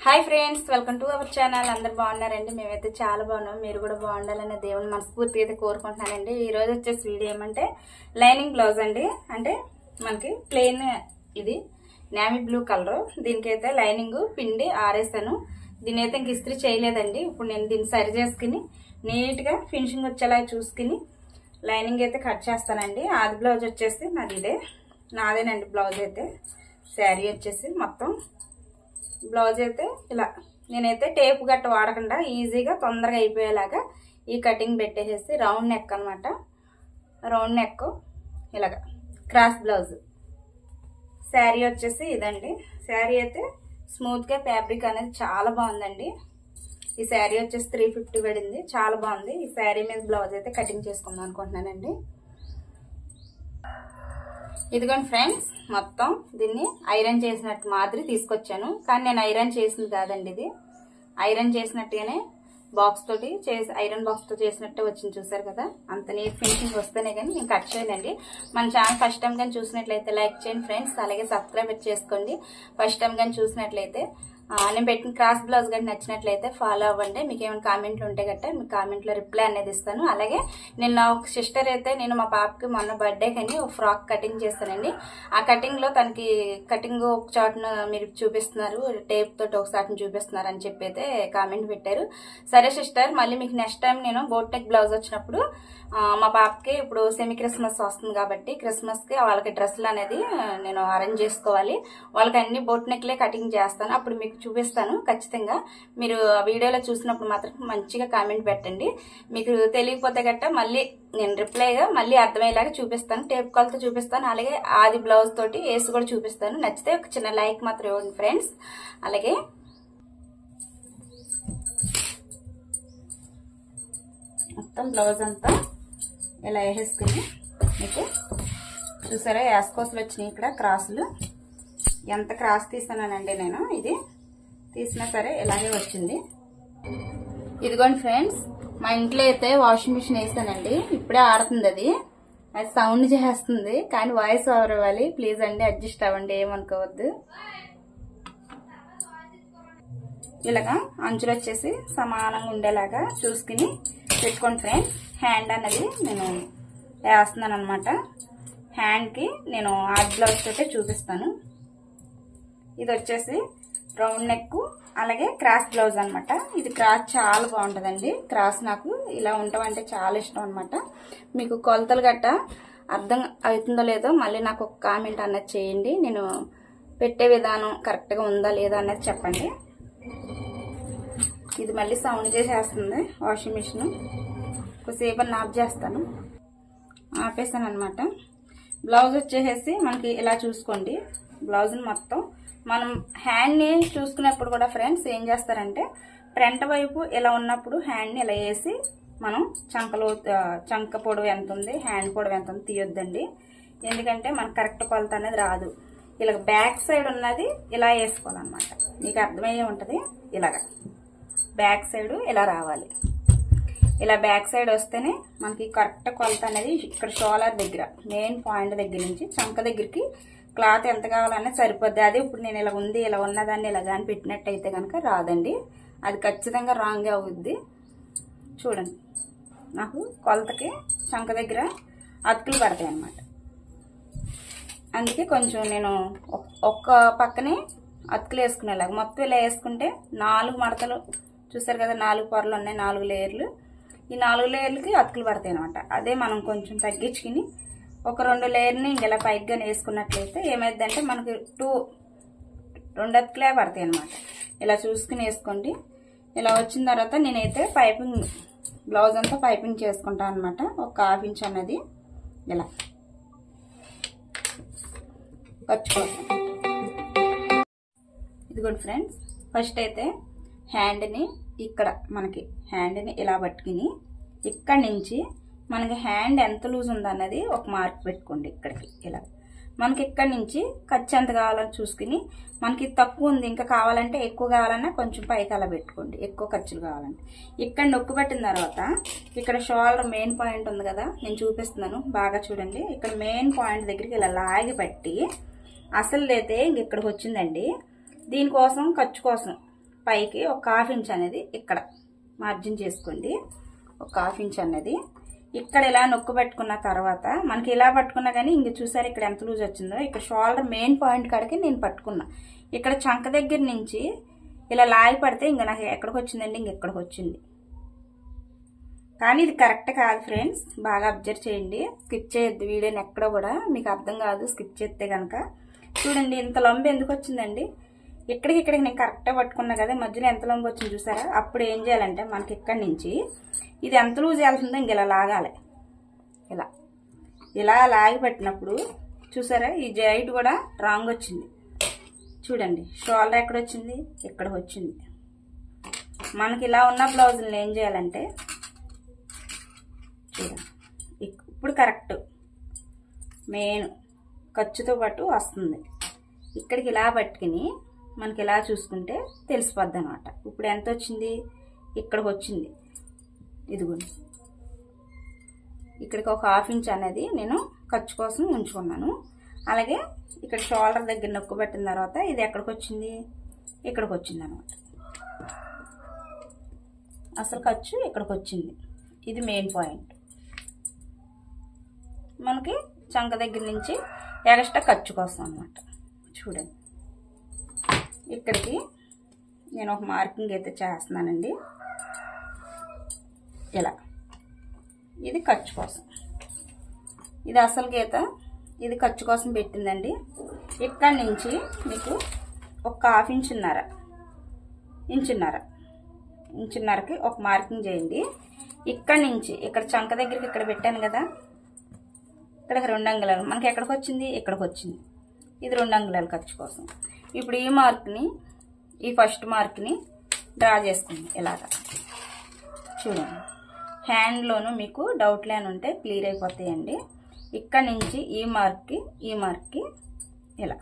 Hi friends, welcome to our channel. అందరు బాగున్నారండి? మేమైతే చాలా బాగున్నాం. మీరు కూడా బాగుండాలనే దేవుని మనస్ఫూర్తిగా అయితే కోరుకుంటున్నానండి. ఈ రోజు వచ్చేసి వీడియో ఏమంటే లైనింగ్ బ్లౌజ్ అండి. అంటే మనకి ప్లెయిన్ ఇది నేవీ బ్లూ కలర్. దీనికైతే లైనింగ్ పిండి ఆరేసాను. దీని అయితే ఇంక ఇస్త్రీ చేయలేదండి. ఇప్పుడు నేను దీన్ని సరి చేసుకుని నీట్ గా ఫినిషింగ్ వచ్చేలా చూసుకుని లైనింగ్ అయితే కట్ చేస్తానండి. ఆది బ్లౌజ్ వచ్చేసి నాది నాదేనండి. బ్లౌజ్ అయితే శారీ వచ్చేసి మొత్తం బ్లౌజ్ అయితే ఇలా నేనైతే టేప్ గట్ట వాడకుండా ఈజీగా తొందరగా అయిపోయేలాగా ఈ కటింగ్ పెట్టేసేసి రౌండ్ నెక్ అనమాట. రౌండ్ నెక్ ఇలాగా క్రాస్ బ్లౌజ్. శారీ వచ్చేసి ఇదండి. శారీ అయితే స్మూత్ గా ఫ్యాబ్రిక్ అనేది చాలా బాగుందండి. ఈ శారీ వచ్చేసి 350 పడింది. చాలా బాగుంది. ఈ శారీ మీద బ్లౌజ్ అయితే కటింగ్ చేసుకుందాం అనుకుంటున్నానండి. ఇదిగోండి ఫ్రెండ్స్, మొత్తం దీన్ని ఐరన్ చేసినట్టు మాదిరి తీసుకొచ్చాను. కానీ నేను ఐరన్ చేసింది కాదండి. ఇది ఐరన్ చేసినట్టుగానే బాక్స్ తోటి ఐరన్ బాక్స్ తో చేసినట్టే వచ్చింది. చూసారు కదా, అంత నీట్ ఫినిషింగ్ వస్తేనే కానీ నేను కట్ చేయనండి. మన ఛానల్ ఫస్ట్ టైం కానీ చూసినట్లయితే లైక్ చేయండి ఫ్రెండ్స్. అలాగే సబ్స్క్రైబ్ చేసుకోండి. ఫస్ట్ టైం కానీ చూసినట్లయితే నేను పెట్టిన క్రాస్ బ్లౌజ్ కానీ నచ్చినట్లయితే ఫాలో అవ్వండి. మీకు ఏమైనా కామెంట్లు ఉంటే గట్ట మీకు కామెంట్లో రిప్లై అనేది ఇస్తాను. అలాగే నేను ఒక సిస్టర్ అయితే నేను మా పాపకి మొన్న బర్త్డే కానీ ఒక ఫ్రాక్ కటింగ్ చేస్తానండి. ఆ కటింగ్ లో తనకి కటింగ్ ఒక చాటును మీరు చూపిస్తున్నారు, టేప్ తోటి ఒక చాటును చూపిస్తున్నారు అని చెప్పి అయితే కామెంట్ పెట్టారు. సరే సిస్టర్, మళ్ళీ మీకు నెక్స్ట్ టైం నేను బోట్ నెక్ బ్లౌజ్ వచ్చినప్పుడు మా పాపకి ఇప్పుడు సెమీ క్రిస్మస్ వస్తుంది కాబట్టి క్రిస్మస్ కి వాళ్ళకి డ్రెస్సులు అనేది నేను అరేంజ్ చేసుకోవాలి. వాళ్ళకి అన్ని బోట్ నెక్లే కటింగ్ చేస్తాను. అప్పుడు మీకు చూపిస్తాను ఖచ్చితంగా. మీరు వీడియోలో చూసినప్పుడు మాత్రం మంచిగా కామెంట్ పెట్టండి. మీకు తెలియకపోతే గట్ట మళ్ళీ నేను రిప్లైగా మళ్ళీ అర్థమయ్యేలాగా చూపిస్తాను. టేప్ కాల్తో చూపిస్తాను. అలాగే ఆది బ్లౌజ్ తోటి వేసి కూడా చూపిస్తాను. నచ్చితే ఒక చిన్న లైక్ మాత్రం ఇవ్వండి ఫ్రెండ్స్. అలాగే మొత్తం బ్లౌజ్ అంతా ఇలా వేసేసుకుని మీకు చూసారా యాస్కోసులు వచ్చినాయి. ఇక్కడ క్రాసులు ఎంత క్రాస్ తీసానండి నేను. ఇది తీసినా సరే ఇలాగే వచ్చింది. ఇదిగోండి ఫ్రెండ్స్, మా ఇంట్లో అయితే వాషింగ్ మిషన్ వేసానండి. ఇప్పుడే ఆడుతుంది. అది సౌండ్ చేస్తుంది కానీ వాయిస్ ఓవర్ ఇవ్వాలి. ప్లీజ్ అండి, అడ్జస్ట్ అవ్వండి, ఏమనుకోవద్దు. ఇలాగా అంచులు వచ్చేసి సమానంగా ఉండేలాగా చూసుకుని పెట్టుకోండి ఫ్రెండ్స్. హ్యాండ్ అన్నది నేను వేస్తున్నాను అనమాట. హ్యాండ్ కి నేను ఆర్ట్ బ్లౌజ్ తోటే చూపిస్తాను. ఇది వచ్చేసి రౌండ్ నెక్ అలాగే క్రాస్ బ్లౌజ్ అనమాట. ఇది క్రాస్ చాలా బాగుంటదండి. క్రాస్ నాకు ఇలా ఉండమంటే చాలా ఇష్టం అనమాట. మీకు కొలతలు గట్ట అర్థం అవుతుందో లేదో మళ్ళీ నాకు ఒక కామెంట్ అన్నది చేయండి. నేను పెట్టే విధానం కరెక్ట్ గా ఉందా లేదా అన్నది చెప్పండి. ఇది మళ్ళీ సౌండ్ చేసేస్తుంది వాషింగ్ మిషన్. కొద్దిసేపు ఆఫ్ చేస్తాను. ఆపేసాను అనమాట. బ్లౌజ్ వచ్చేసి మనకి ఇలా చూసుకోండి. బ్లౌజ్ మొత్తం మనం హ్యాండ్ ని చూసుకునేప్పుడు కూడా ఫ్రెండ్స్ ఏం చేస్తారంటే ఫ్రంట్ వైపు ఇలా ఉన్నప్పుడు హ్యాండ్ ని ఇలా వేసి మనం చంక పొడవు ఎంత ఉంది, హ్యాండ్ పొడవు ఎంత ఉంది తీయొద్దండి. ఎందుకంటే మనకు కరెక్ట్ కొలత అనేది రాదు. ఇలా బ్యాక్ సైడ్ ఉన్నది ఇలా వేసుకోవాలన్నమాట. మీకు అర్థమయ్యే ఉంటది. ఇలాగా బ్యాక్ సైడ్ ఇలా రావాలి. ఇలా బ్యాక్ సైడ్ వస్తేనే మనకి కరెక్ట్ కొలత అనేది ఇక్కడ షోలర్ దగ్గర మెయిన్ పాయింట్ దగ్గర నుంచి చంక దగ్గరికి క్లాత్ ఎంత కావాలనేది సరిపోద్ది. అదే ఇప్పుడు నేను ఇలా ఉంది ఇలా ఉన్నదాన్ని ఇలా కానీ పెట్టినట్టయితే కనుక రాదండి. అది ఖచ్చితంగా రాంగ్ అవుద్ది. చూడండి, నాకు కొలతకి చంక దగ్గర అతుకులు పడతాయి అన్నమాట. అందుకే కొంచెం నేను ఒక్క పక్కనే అతుకులు వేసుకునేలాగా మొత్తం ఇలా వేసుకుంటే 4 మడతలు చూసారు కదా, 4 పొరలు ఉన్నాయి, 4 లేయర్లు. ఈ 4 లేయర్లకి అతుకులు పడతాయి అనమాట. అదే మనం కొంచెం తగ్గించుకుని ఒక 2 లేయర్ని ఇలా పైగా వేసుకున్నట్లయితే ఏమైందంటే మనకి 2 అతుకులే పడతాయి అనమాట. ఇలా చూసుకుని వేసుకోండి. ఇలా వచ్చిన తర్వాత నేనైతే పైపింగ్ బ్లౌజ్ అంతా పైపింగ్ చేసుకుంటాను అనమాట. ఒక 1/2 ఇంచ్ అన్నది ఇలా ఖర్చుకోవాలి. ఇదిగోండి ఫ్రెండ్స్, ఫస్ట్ అయితే హ్యాండ్ని ఇక్కడ మనకి హ్యాండ్ని ఇలా పట్టుకుని ఇక్కడ నుంచి మనకి హ్యాండ్ ఎంత లూజ్ ఉందన్నది ఒక మార్క్ పెట్టుకోండి. ఇక్కడికి ఇలా మనకి ఇక్కడ నుంచి ఖర్చు ఎంత కావాలని చూసుకుని మనకి తక్కువ ఉంది ఇంకా కావాలంటే ఎక్కువ కావాలన్నా కొంచెం పైకి అలా పెట్టుకోండి. ఎక్కువ ఖర్చులు కావాలంటే ఇక్కడ నొక్కు పెట్టిన తర్వాత ఇక్కడ షోల్డర్ మెయిన్ పాయింట్ ఉంది కదా, నేను చూపిస్తున్నాను బాగా చూడండి. ఇక్కడ మెయిన్ పాయింట్ దగ్గరికి ఇలా లాగి పట్టి అసలు అయితే ఇంక ఇక్కడికి వచ్చిందండి. దీనికోసం ఖర్చు కోసం పైకి ఒక 1/2 ఇంచ్ అనేది ఇక్కడ మార్జిన్ చేసుకోండి. ఒక 1/2 ఇంచ్ అనేది ఇక్కడ ఇలా నొక్కు పెట్టుకున్న తర్వాత మనకి ఇలా పట్టుకున్నా కానీ ఇంక చూసారు ఇక్కడ ఎంత లూజ్ వచ్చిందో. ఇక్కడ షోల్డర్ మెయిన్ పాయింట్ కాడికి నేను పట్టుకున్నా. ఇక్కడ చంక దగ్గర నుంచి ఇలా లాగి పడితే ఇంక నాకు ఎక్కడికి వచ్చిందండి, ఇంక ఎక్కడికి వచ్చింది. కానీ ఇది కరెక్ట్ కాదు ఫ్రెండ్స్, బాగా అబ్జర్వ్ చేయండి. స్కిప్ చేయొద్దు వీడియోని ఎక్కడ కూడా, మీకు అర్థం కాదు స్కిప్ చేస్తే కనుక. చూడండి ఇంత లొంబు ఎందుకు వచ్చిందండి. ఇక్కడికి నేను కరెక్ట్గా పట్టుకున్నా కదా, మధ్యలో ఎంత లొంబు వచ్చింది చూసారా. అప్పుడు ఏం చేయాలంటే మనకి ఇక్కడి నుంచి ఇది ఎంత లూజ్ వెళ్తుందో ఇంక ఇలా లాగాలి. ఇలా లాగి పెట్టినప్పుడు చూసారా ఈ జాయింట్ కూడా రాంగ్ వచ్చింది. చూడండి షోల్డర్ ఎక్కడ వచ్చింది, ఇక్కడ వచ్చింది. మనకి ఇలా ఉన్న బ్లౌజులను ఏం చేయాలంటే చూడండి ఇప్పుడు కరెక్ట్ మెయిన్ ఖర్చుతో పాటు వస్తుంది. ఇక్కడికి ఇలా పట్టుకుని మనకి ఇలా చూసుకుంటే తెలిసిపోద్ది అనమాట. ఇప్పుడు ఎంత వచ్చింది, ఇక్కడికి వచ్చింది. ఇదిగోండి ఇక్కడికి ఒక 1/2 ఇంచ్ అనేది నేను ఖర్చు కోసం ఉంచుకున్నాను. అలాగే ఇక్కడ షోల్డర్ దగ్గర నొక్కు పెట్టిన తర్వాత ఇది ఎక్కడికి వచ్చింది, ఇక్కడికి వచ్చింది అనమాట. అసలు ఖర్చు ఇక్కడికి వచ్చింది. ఇది మెయిన్ పాయింట్. మనకి చంక దగ్గర నుంచి ఎక్స్ట్రా ఖర్చు కోసం అనమాట. చూడండి ఇక్కడికి నేను ఒక మార్కింగ్ అయితే చేస్తున్నానండి. ఇలా ఇది ఖర్చు కోసం, ఇది అసలు గీత, ఇది ఖర్చు కోసం పెట్టిందండి. ఇక్కడి నుంచి మీకు ఒక 1/2 ఇంచున్నరకి ఒక మార్కింగ్ చేయండి. ఇక్కడి నుంచి ఇక్కడ చంక దగ్గరికి ఇక్కడ పెట్టాను కదా, ఇక్కడికి 2 అంగుళాలు మనకి ఎక్కడికి వచ్చింది, ఇక్కడికి వచ్చింది. ఇది 2 అంగుళాలు ఖర్చు కోసం. ఇప్పుడు ఈ మార్క్ని, ఈ ఫస్ట్ మార్క్ని డ్రా చేసుకుంది ఇలాగా. చూడండి హ్యాండ్లోనూ మీకు డౌట్ లేని ఉంటే క్లియర్ అయిపోతాయండి. ఇక్కడ నుంచి ఈ మార్క్కి ఇలా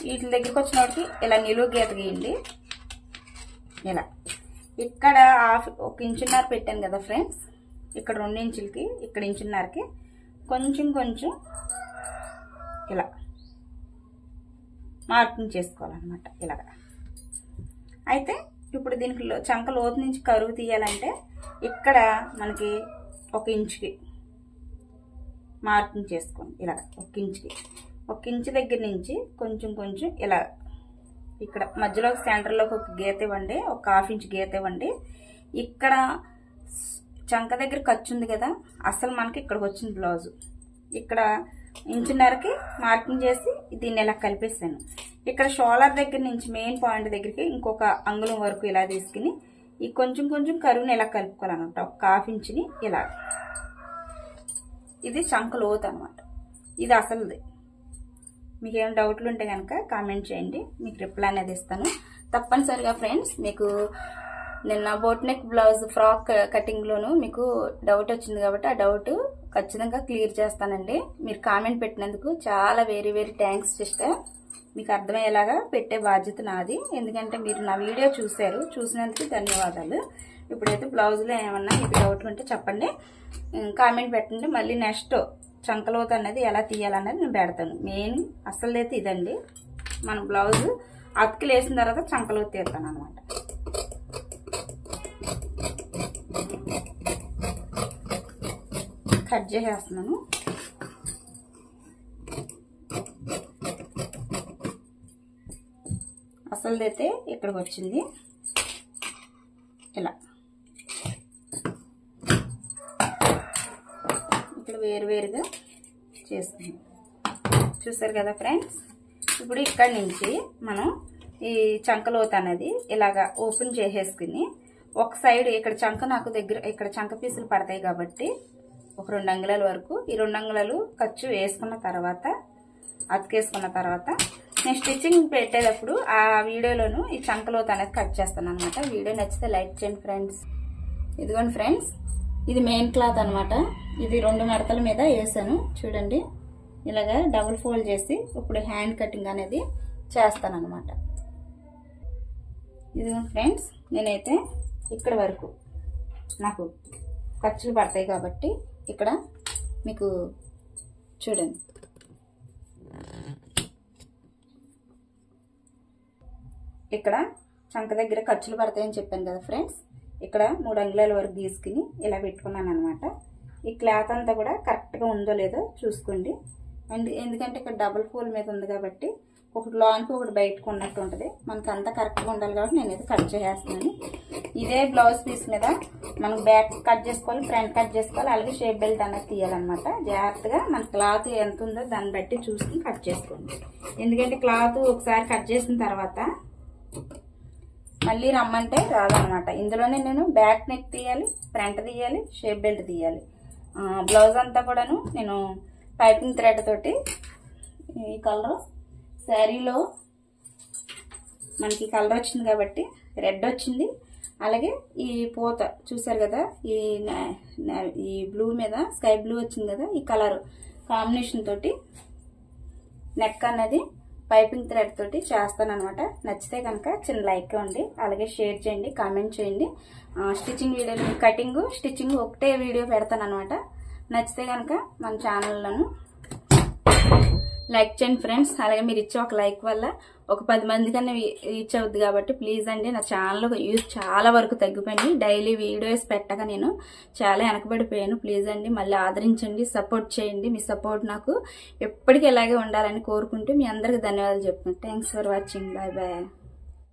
వీటి దగ్గరికి వచ్చినప్పటికి ఇలా నిలువు గీత గీయండి. ఇలా ఇక్కడ 1 ఇంచున్నర పెట్టాను కదా ఫ్రెండ్స్, ఇక్కడ 2 ఇంచులకి ఇక్కడ 1 ఇంచున్నరకి కొంచెం ఇలా మార్కింగ్ చేసుకోవాలన్నమాట ఇలాగా. అయితే ఇప్పుడు దీనికి చంక లోతు నుంచి కరువు తీయాలంటే ఇక్కడ మనకి 1 ఇంచుకి మార్కింగ్ చేసుకోండి. ఇలా 1 ఇంచు దగ్గర నుంచి కొంచెం ఇలా ఇక్కడ మధ్యలో సెంటర్లోకి ఒక గీత ఇవ్వండి, ఒక 1/2 ఇంచ్ గీత ఇవ్వండి. ఇక్కడ చంక దగ్గర ఖర్చు ఉంది కదా, అసలు మనకి ఇక్కడికి వచ్చింది బ్లౌజు. ఇక్కడ 1 ఇంచున్నరకి మార్కింగ్ చేసి దీన్ని ఇలా కలిపేసాను. ఇక్కడ షోల్డర్ దగ్గర నుంచి మెయిన్ పాయింట్ దగ్గరికి ఇంకొక అంగుళం వరకు ఇలా తీసుకుని ఈ కొంచెం కరువుని ఇలా కలుపుకోవాలన్నమాట. ఒక 1/2 ఇంచుని ఇలా. ఇది చంక లోతు అనమాట. ఇది అసలుది. మీకు ఏమైనా డౌట్లు ఉంటే కనుక కామెంట్ చేయండి, మీకు రిప్లై అనేది ఇస్తాను తప్పనిసరిగా ఫ్రెండ్స్. మీకు నిన్న బోట్ నెక్ బ్లౌజ్ ఫ్రాక్ కటింగ్లోను మీకు డౌట్ వచ్చింది కాబట్టి ఆ డౌట్ ఖచ్చితంగా క్లియర్ చేస్తానండి. మీరు కామెంట్ పెట్టినందుకు చాలా వెరీ థ్యాంక్స్ సిస్టర్. మీకు అర్థమయ్యేలాగా పెట్టే బాధ్యత నాది, ఎందుకంటే మీరు నా వీడియో చూసినందుకు ధన్యవాదాలు. ఇప్పుడైతే బ్లౌజ్లో ఏమన్నా మీకు డౌట్లు ఉంటే చెప్పండి, కామెంట్ పెట్టండి. మళ్ళీ నెక్స్ట్ చంకలోతు అనేది ఎలా తీయాలన్నది నేను పెడతాను. మెయిన్ అసలు ఇదండి, మన బ్లౌజ్ అతుకులు వేసిన తర్వాత చంకలోతు తీస్తాను అనమాట. కట్ చేసేస్తున్నాను. అసలుదైతే ఇక్కడికి వచ్చింది ఇలా. ఇక్కడ వేరుగా చేసుకుందాం. చూసారు కదా ఫ్రెండ్స్. ఇప్పుడు ఇక్కడి నుంచి మనం ఈ చంకలోతు అనేది ఇలాగా ఓపెన్ చేసేసుకుని ఒక సైడ్ ఇక్కడ చంక నాకు దగ్గర ఇక్కడ చంక పీసులు పడతాయి కాబట్టి ఒక 2 అంగుళాల వరకు ఈ 2 అంగుళాలు ఖర్చు వేసుకున్న తర్వాత అతికేసుకున్న తర్వాత నేను స్టిచ్చింగ్ పెట్టేటప్పుడు ఆ వీడియోలోను ఈ చంకలోతు అనేది కట్ చేస్తాను అనమాట. వీడియో నచ్చితే లైక్ చేయండి ఫ్రెండ్స్. ఇదిగోండి ఫ్రెండ్స్, ఇది మెయిన్ క్లాత్ అనమాట. ఇది 2 మడతల మీద వేసాను చూడండి. ఇలాగా డబుల్ ఫోల్డ్ చేసి ఇప్పుడు హ్యాండ్ కటింగ్ అనేది చేస్తాను అనమాట. ఇదిగోండి ఫ్రెండ్స్, నేనైతే ఇక్కడ వరకు నాకు ఖర్చులు పడతాయి కాబట్టి ఇక్కడ మీకు చూడండి ఇక్కడ చంక దగ్గర ఖర్చులు పడతాయని చెప్పాను కదా ఫ్రెండ్స్, ఇక్కడ 3 అంగుళాల వరకు గీసుకుని ఇలా పెట్టుకున్నాను అనమాట. ఈ క్లాత్ అంతా కూడా కరెక్ట్గా ఉందో లేదో చూసుకోండి. అండ్ ఎందుకంటే ఇక్కడ డబుల్ ఫోల్డ్ మీద ఉంది కాబట్టి ఒకటి లోనికి ఒకటి బయటకు ఉన్నట్టు ఉంటుంది. మనకి అంతా కరెక్ట్గా ఉండాలి కాబట్టి నేను ఇది కట్ చేసేస్తున్నాను. ఇదే బ్లౌజ్ పీస్ మీద మనకు బ్యాక్ కట్ చేసుకోవాలి, ఫ్రంట్ కట్ చేసుకోవాలి, అలాగే షేప్ బెల్ట్ అనేది తీయాలన్నమాట. జాగ్రత్తగా మన క్లాత్ ఎంత ఉందో దాన్ని బట్టి చూసుకుని కట్ చేసుకోండి. ఎందుకంటే క్లాత్ ఒకసారి కట్ చేసిన తర్వాత మళ్ళీ రమ్మంటే రాదనమాట. ఇందులోనే నేను బ్యాక్ నెక్ తీయాలి, ఫ్రంట్ తీయాలి, షేప్ బెల్ట్ తీయాలి. బ్లౌజ్ అంతా కూడాను నేను పైపింగ్ థ్రెడ్ తోటి ఈ కలర్ శారీలో మనకి కలర్ వచ్చింది కాబట్టి రెడ్ వచ్చింది. అలాగే ఈ పూత చూసారు కదా, ఈ బ్లూ మీద స్కై బ్లూ వచ్చింది కదా, ఈ కలర్ కాంబినేషన్ తోటి నెక్ అనేది పైపింగ్ థ్రెడ్ తోటి చేస్తాను అనమాట. నచ్చితే కనుక చిన్న లైక్ ఇవ్వండి, అలాగే షేర్ చేయండి, కామెంట్ చేయండి. స్టిచ్చింగ్ వీడియోలు, కటింగ్ స్టిచ్చింగ్ ఒకటే వీడియో పెడతాను అనమాట. నచ్చితే కనుక మన ఛానల్లోను లైక్ చేయండి ఫ్రెండ్స్. అలాగే మీరు ఇచ్చే ఒక లైక్ వల్ల ఒక 10 మంది కన్నా రీచ్ అవుద్ది కాబట్టి ప్లీజ్ అండి. నా ఛానల్లో యూజ్ చాలా వరకు తగ్గిపోయింది. డైలీ వీడియోస్ పెట్టగా నేను చాలా వెనకబడిపోయాను. ప్లీజ్ అండి మళ్ళీ ఆదరించండి, సపోర్ట్ చేయండి. మీ సపోర్ట్ నాకు ఎప్పటికీ ఇలాగే ఉండాలని కోరుకుంటూ మీ అందరికీ ధన్యవాదాలు చెప్తున్నాను. Thanks for watching. Bye bye.